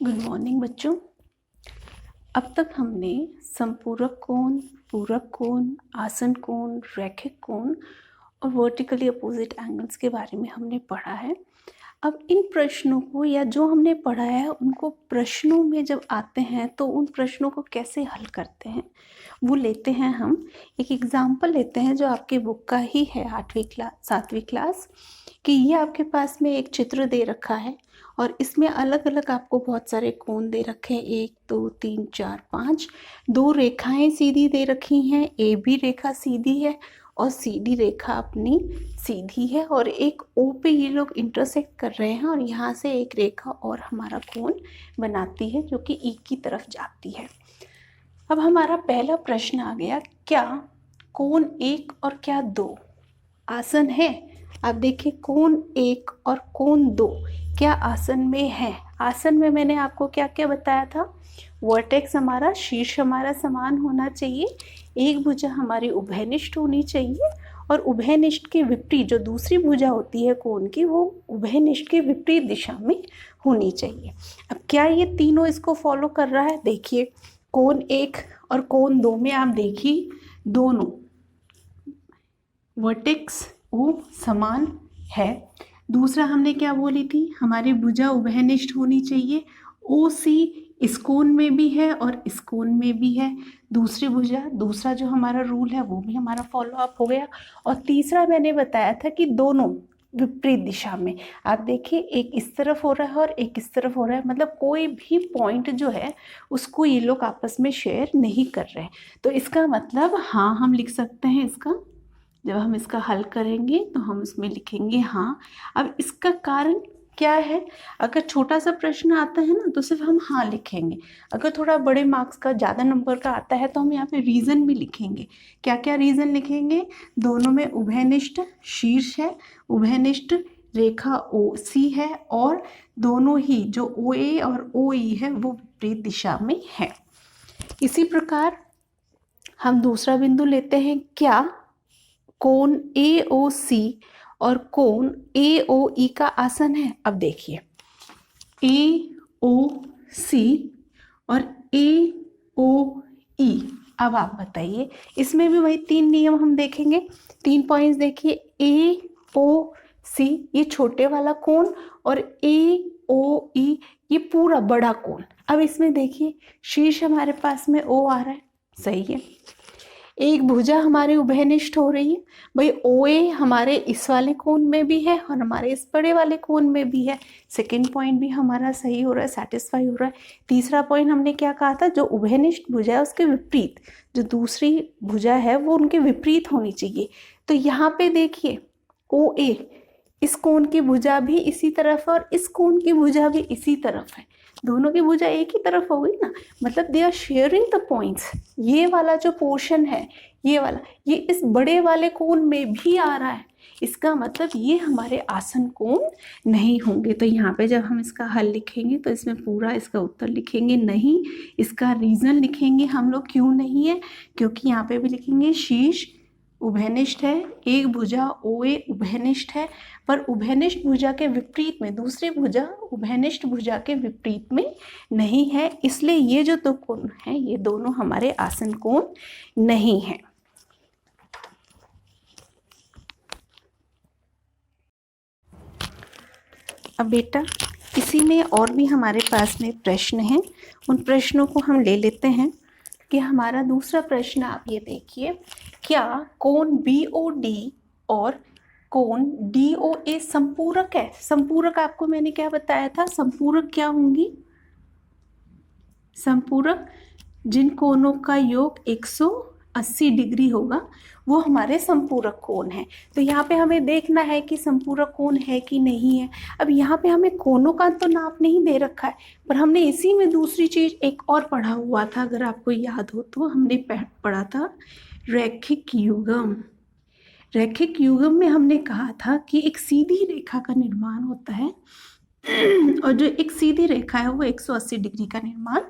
Good morning बच्चों। अब तक हमने संपूरक कोण, पूरक कोण, आसन कोण, रैखिक कोण और वर्टिकली अपोजिट एंगल्स के बारे में हमने पढ़ा है। अब इन प्रश्नों को या जो हमने पढ़ा है उनको प्रश्नों में जब आते हैं तो उन प्रश्नों को कैसे हल करते हैं वो लेते हैं। हम एक एग्जाम्पल लेते हैं जो आपके बुक का ही है 7वीं क्लास कि ये आपके पास में एक चित्र दे रखा है और इसमें अलग अलग आपको बहुत सारे कोण दे रखे हैं, 1 2 3 4 5। 2 रेखाएं सीधी दे रखी हैं, ए बी रेखा सीधी है और सी डी रेखा अपनी सीधी है और एक ओ पे ये लोग इंटरसेक्ट कर रहे हैं और यहाँ से एक रेखा और हमारा कोण बनाती है जो कि ई की तरफ जाती है। अब हमारा पहला प्रश्न आ गया, क्या कोण 1 और क्या 2 आसन है? अब देखिए कोण 1 और कोण 2 क्या आसन में है? आसन में मैंने आपको क्या क्या बताया था? वर्टेक्स हमारा, शीर्ष हमारा समान होना चाहिए, एक भुजा हमारी उभयनिष्ठ होनी चाहिए और उभयनिष्ठ के विपरीत जो दूसरी भुजा होती है कोण की वो उभयनिष्ठ के विपरीत दिशा में होनी चाहिए। अब क्या ये तीनों इसको फॉलो कर रहा है? देखिए कोण 1 और कोण 2 में आप देखिए दोनों वर्टेक्स वो समान है। दूसरा हमने क्या बोली थी, हमारी भुजा उभयनिष्ठ होनी चाहिए, ओ सी इस कोण में भी है और इस कोण में भी है। दूसरी भुजा, दूसरा जो हमारा रूल है वो भी हमारा फॉलो अप हो गया। और तीसरा मैंने बताया था कि दोनों विपरीत दिशा में। आप देखिए एक इस तरफ हो रहा है और एक इस तरफ हो रहा है, मतलब कोई भी पॉइंट जो है उसको ये लोग आपस में शेयर नहीं कर रहे हैं। तो इसका मतलब हाँ हम लिख सकते हैं इसका, जब हम इसका हल करेंगे तो हम इसमें लिखेंगे हाँ। अब इसका कारण क्या है? अगर छोटा सा प्रश्न आता है ना तो सिर्फ हम हाँ लिखेंगे, अगर थोड़ा बड़े मार्क्स का ज़्यादा नंबर का आता है तो हम यहाँ पे रीज़न भी लिखेंगे। क्या क्या रीज़न लिखेंगे? दोनों में उभयनिष्ठ शीर्ष है, उभयनिष्ठ रेखा ओ सी है और दोनों ही जो ओ ए और ओ ई है वो विपरीत दिशा में है। इसी प्रकार हम दूसरा बिंदु लेते हैं, क्या कोण ए ओ सी और कोण ए ओ ई का आसन है? अब देखिए ए ओ सी और ए ओ ई, अब आप बताइए, इसमें भी वही 3 नियम हम देखेंगे। 3 पॉइंट्स देखिए, ए ओ सी ये छोटे वाला कोण और ए ओ ई ये पूरा बड़ा कोण। अब इसमें देखिए शीर्ष हमारे पास में ओ आ रहा है, सही है, एक भुजा हमारी उभयनिष्ठ हो रही है, भाई ओ ए हमारे इस वाले कोण में भी है और हमारे इस बड़े वाले कोण में भी है। सेकंड पॉइंट भी हमारा सही हो रहा है, सेटिस्फाई हो रहा है। तीसरा पॉइंट हमने क्या कहा था, जो उभयनिष्ठ भुजा है उसके विपरीत जो दूसरी भुजा है वो उनके विपरीत होनी चाहिए। तो यहाँ पे देखिए ओ ए इस कोण की भुजा भी इसी तरफ है और इस कोण की भुजा भी इसी तरफ है, दोनों की भुजा एक ही तरफ हो गई ना, मतलब they are sharing the points. ये वाला जो पोर्शन है ये वाला ये इस बड़े वाले कोण में भी आ रहा है, इसका मतलब ये हमारे आसन कोण नहीं होंगे। तो यहाँ पे जब हम इसका हल लिखेंगे तो इसमें पूरा इसका उत्तर लिखेंगे नहीं, इसका रीज़न लिखेंगे हम लोग क्यों नहीं है, क्योंकि यहाँ पे भी लिखेंगे शीर्ष उभयनिष्ठ है, एक भुजा ओ ए उभयनिष्ठ है पर उभयनिष्ठ भुजा के विपरीत में दूसरी भुजा उभयनिष्ठ भुजा के विपरीत में नहीं है, इसलिए ये जो 2 कोण हैं ये दोनों हमारे आसन कोण नहीं है। अब बेटा इसी में और भी हमारे पास में प्रश्न हैं, उन प्रश्नों को हम ले लेते हैं। कि हमारा दूसरा प्रश्न आप ये देखिए, क्या कोण बी ओ डी और कोण डी ओ ए संपूरक है? संपूरक आपको मैंने क्या बताया था, संपूरक क्या होंगी? संपूरक जिन कोणों का योग 180 डिग्री होगा वो हमारे संपूरक कोण है। तो यहाँ पे हमें देखना है कि संपूरक कोण है कि नहीं है। अब यहाँ पे हमें कोणों का तो नाप नहीं दे रखा है, पर हमने इसी में दूसरी चीज एक और पढ़ा हुआ था, अगर आपको याद हो तो हमने पढ़ा था रैखिक युग्म। रैखिक युग्म में हमने कहा था कि एक सीधी रेखा का निर्माण होता है और जो एक सीधी रेखा है वो 180 डिग्री का निर्माण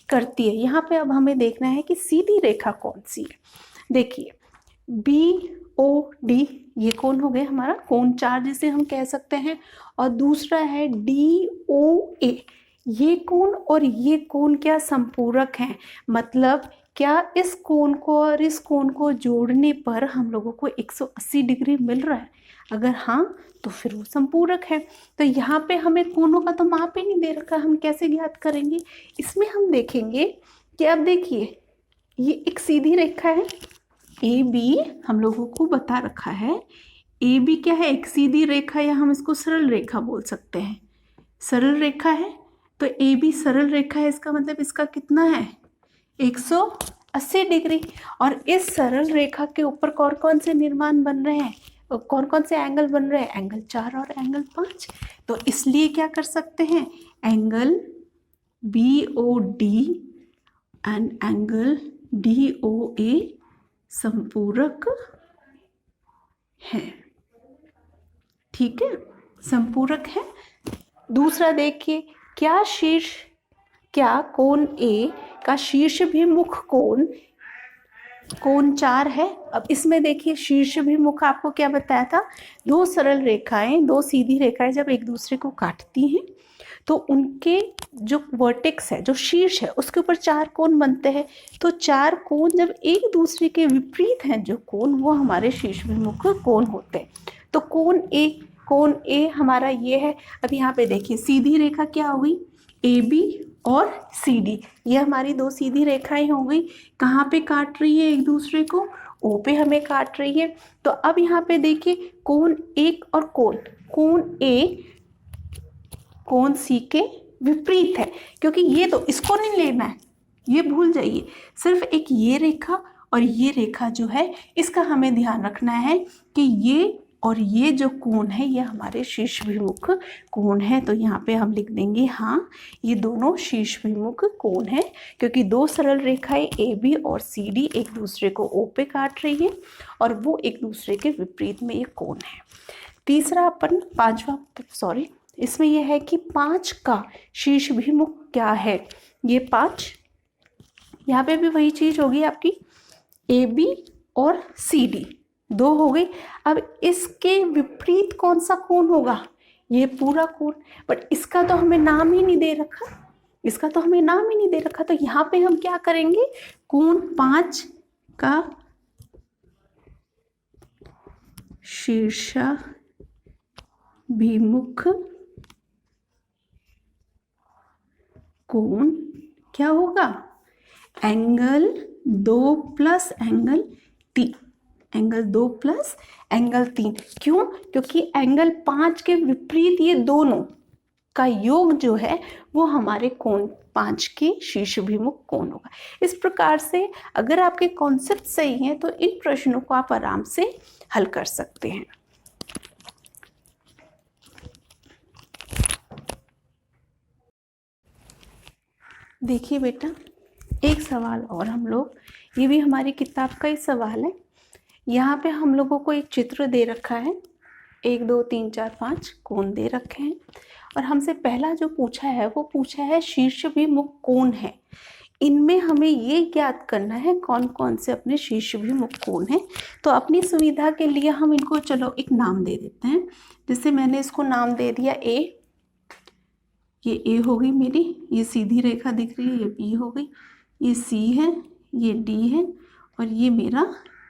करती है। यहाँ पे अब हमें देखना है कि सीधी रेखा कौन सी है। देखिए बी ओ डी ये कोण हो गया हमारा कोण 4 जिसे हम कह सकते हैं, और दूसरा है डी ओ ए ये कोण और ये कोण क्या संपूरक हैं, मतलब क्या इस कोण को और इस कोण को जोड़ने पर हम लोगों को 180 डिग्री मिल रहा है? अगर हाँ तो फिर वो संपूरक है। तो यहाँ पे हमें कोणों का तो माप ही नहीं दे रखा, हम कैसे ज्ञात करेंगे? इसमें हम देखेंगे कि अब देखिए ये एक सीधी रेखा है ए बी, हम लोगों को बता रखा है ए बी क्या है, एक सीधी रेखा, या हम इसको सरल रेखा बोल सकते हैं। सरल रेखा है तो ए बी सरल रेखा है, इसका मतलब इसका कितना है 180 डिग्री। और इस सरल रेखा के ऊपर कौन कौन से निर्माण बन रहे हैं, कौन कौन से एंगल बन रहे हैं, एंगल 4 और एंगल 5। तो इसलिए क्या कर सकते हैं, angle B O D and angle D O A संपूरक है। ठीक है, संपूरक है। दूसरा देखिए, क्या कोण ए का शीर्षभिमुख कोण 4 है। अब इसमें देखिए शीर्षभिमुख आपको क्या बताया था, दो सरल रेखाएं, दो सीधी रेखाएं जब एक दूसरे को काटती हैं तो उनके जो वर्टेक्स है, जो शीर्ष है, उसके ऊपर 4 कोण बनते हैं। तो 4 कोण जब एक दूसरे के विपरीत हैं जो कोण, वो हमारे शीर्षभिमुख कोण होते हैं। तो कोण ए हमारा ये है। अब यहाँ पे देखिए सीधी रेखा क्या हो गई, ए बी और सी डी, ये हमारी दो सीधी रेखाएं हो गई। कहाँ पे काट रही है एक दूसरे को, ओ पे हमें काट रही है। तो अब यहाँ पे देखिए कोण एक और कोण ए कोण सी के विपरीत है, क्योंकि ये तो इसको नहीं लेना है, ये भूल जाइए। सिर्फ एक ये रेखा और ये रेखा जो है, इसका हमें ध्यान रखना है कि ये और ये जो कोण है ये हमारे शीर्षभिमुख कोण है। तो यहाँ पे हम लिख देंगे हाँ, ये दोनों शीर्षभिमुख कोण है, क्योंकि दो सरल रेखाएं ए बी और सी डी एक दूसरे को ओ पे काट रही है और वो एक दूसरे के विपरीत में ये कोण है। तीसरा इसमें यह है कि 5 का शीर्षभिमुख क्या है, ये 5, यहाँ पे भी वही चीज होगी आपकी, ए बी और सी डी दो हो गई। अब इसके विपरीत कौन सा कोण होगा, ये पूरा कोण, बट इसका तो हमें नाम ही नहीं दे रखा, तो यहाँ पे हम क्या करेंगे, कोण 5 का शीर्षभिमुख कोण क्या होगा, angle 2 plus angle 3, angle 2 plus angle 3। क्यों, क्योंकि एंगल 5 के विपरीत ये दोनों का योग जो है वो हमारे कोण 5 के शीर्षभिमुख कोण होगा। इस प्रकार से अगर आपके कॉन्सेप्ट सही हैं तो इन प्रश्नों को आप आराम से हल कर सकते हैं। देखिए बेटा, एक सवाल और हम लोग, ये भी हमारी किताब का ही सवाल है। यहाँ पे हम लोगों को एक चित्र दे रखा है, 1 2 3 4 5 कोण दे रखे हैं, और हमसे पहला जो पूछा है वो पूछा है शीर्षभिमुख कोण है। इनमें हमें ये ज्ञात करना है कौन कौन से अपने शीर्षभिमुख कोण हैं। तो अपनी सुविधा के लिए हम इनको चलो एक नाम दे देते हैं। जैसे मैंने इसको नाम दे दिया ए, ये ए हो गई मेरी, ये सीधी रेखा दिख रही है, ये बी हो गई, ये सी है, ये डी है और ये मेरा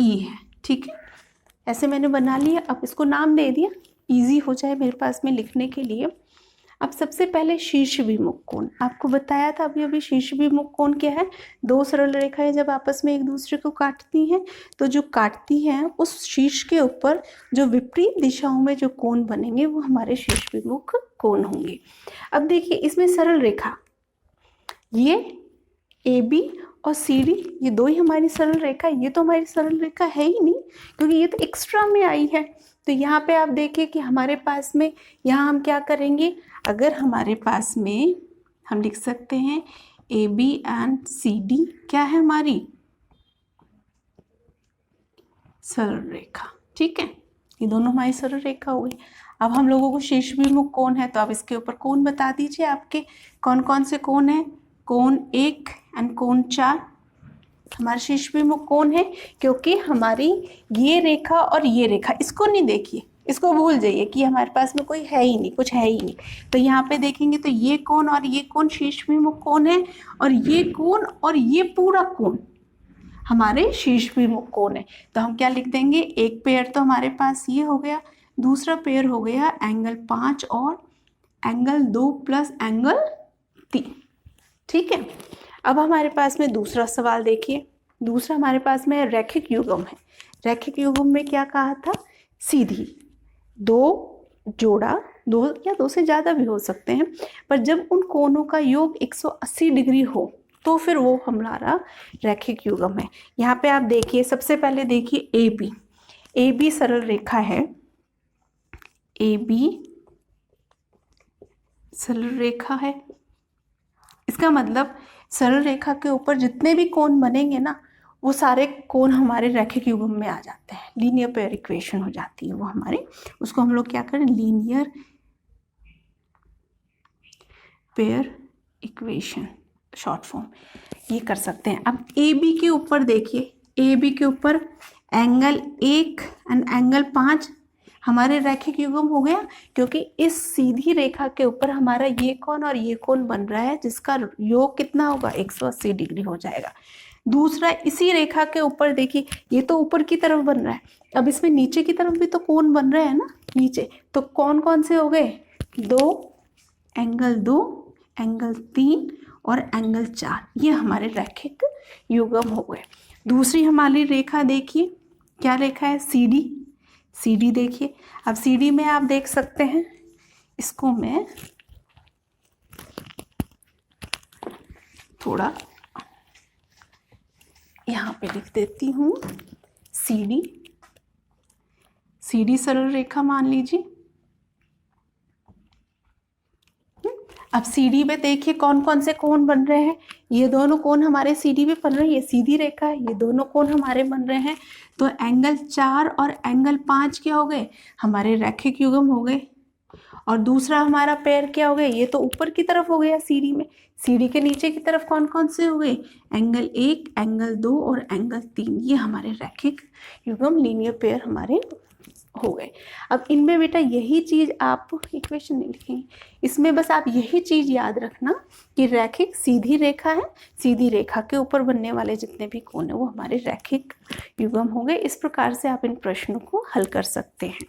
ई है। ठीक है, ऐसे मैंने बना लिया। अब इसको नाम दे दिया, इजी हो जाए मेरे पास में लिखने के लिए। अब सबसे पहले शीर्षभिमुख कोण, आपको बताया था अभी शीर्षभिमुख कोण क्या है, दो सरल रेखाएं जब आपस में एक दूसरे को काटती हैं तो जो काटती हैं उस शीर्ष के ऊपर जो विपरीत दिशाओं में जो कोण बनेंगे वो हमारे शीर्षभिमुख कोण होंगे। अब देखिए इसमें सरल रेखा, ये ए बी और सी डी, ये दो ही हमारी सरल रेखा, ये तो हमारी सरल रेखा है ही नहीं, क्योंकि ये तो एक्स्ट्रा में आई है। तो यहाँ पे आप देखिए कि हमारे पास में, यहाँ हम क्या करेंगे, अगर हमारे पास में हम लिख सकते हैं A B and C D क्या है हमारी सरल रेखा। ठीक है, ये दोनों हमारी सरल रेखा हो गई। अब हम लोगों को शीर्षभिमुख कोण है, तो अब इसके ऊपर कोण बता दीजिए आपके कौन कौन से कोण हैं। कोण 1 एंड कोण 4 हमारा शीर्षभिमुख कोण है, क्योंकि हमारी ये रेखा और ये रेखा, इसको नहीं देखिए, इसको भूल जाइए कि हमारे पास में कोई है ही नहीं, कुछ है ही नहीं। तो यहाँ पे देखेंगे तो ये कोण और ये कोण शीर्षभिमुख कोण है, और ये कोण और ये पूरा कोण हमारे शीर्षभिमुख कोण है। तो हम क्या लिख देंगे, एक पेयर तो हमारे पास ये हो गया, दूसरा पेयर हो गया एंगल 5 और एंगल 2 प्लस एंगल 3। ठीक है, अब हमारे पास में दूसरा सवाल देखिए। दूसरा हमारे पास में रैखिक युग्म है। रैखिक युग्म में क्या कहा था, सीधी दो जोड़ा, दो या दो से ज़्यादा भी हो सकते हैं, पर जब उन कोणों का योग 180 डिग्री हो तो फिर वो हमारा रैखिक युग्म है। यहाँ पे आप देखिए, सबसे पहले देखिए ए बी सरल रेखा है, ए बी सरल रेखा है। इसका मतलब सरल रेखा के ऊपर जितने भी कोण बनेंगे ना, वो सारे कोण हमारे रैखिक युग्म में आ जाते हैं, लीनियर पेयर इक्वेशन हो जाती है वो हमारे। उसको हम लोग क्या करें, linear pair equation short form ये कर सकते हैं। अब ए बी के ऊपर देखिए, ए बी के ऊपर एंगल 1 एंड एंगल 5 हमारे रैखिक युग्म हो गया, क्योंकि इस सीधी रेखा के ऊपर हमारा ये कोण और ये कोण बन रहा है, जिसका योग कितना होगा, 180 डिग्री हो जाएगा। दूसरा इसी रेखा के ऊपर देखिए, ये तो ऊपर की तरफ बन रहा है, अब इसमें नीचे की तरफ भी तो कोण बन रहे हैं ना नीचे, तो कौन कौन से हो गए, 2 एंगल 3 और एंगल 4, ये हमारे रैखिक युग्म हो गए। दूसरी हमारी रेखा देखिए, क्या रेखा है, सी डी देखिए। अब सी डी में आप देख सकते हैं, इसको मैं थोड़ा यहाँ पे लिख देती हूँ, सी डी सरल रेखा मान लीजिए। अब सी डी में देखिए कौन कौन से कोण बन रहे हैं, ये दोनों कोण हमारे सी डी में बन रहे हैं, ये सीधी रेखा है, ये दोनों कोण हमारे बन रहे हैं। तो एंगल 4 और एंगल 5 क्या हो गए, हमारे रैखिक युग्म हो गए। और दूसरा हमारा पेयर क्या हो गया, ये तो ऊपर की तरफ हो गया सीडी में, सीडी के नीचे की तरफ कौन कौन से हो गए, एंगल 1, एंगल 2 और एंगल 3, ये हमारे रैखिक युग्म लीनियर पेयर हमारे हो गए। अब इनमें बेटा यही चीज़, आप इक्वेशन नहीं लिखेंगे, इसमें बस आप यही चीज़ याद रखना कि रैखिक सीधी रेखा है, सीधी रेखा के ऊपर बनने वाले जितने भी कोण है वो हमारे रैखिक युग्म हो गए। इस प्रकार से आप इन प्रश्नों को हल कर सकते हैं।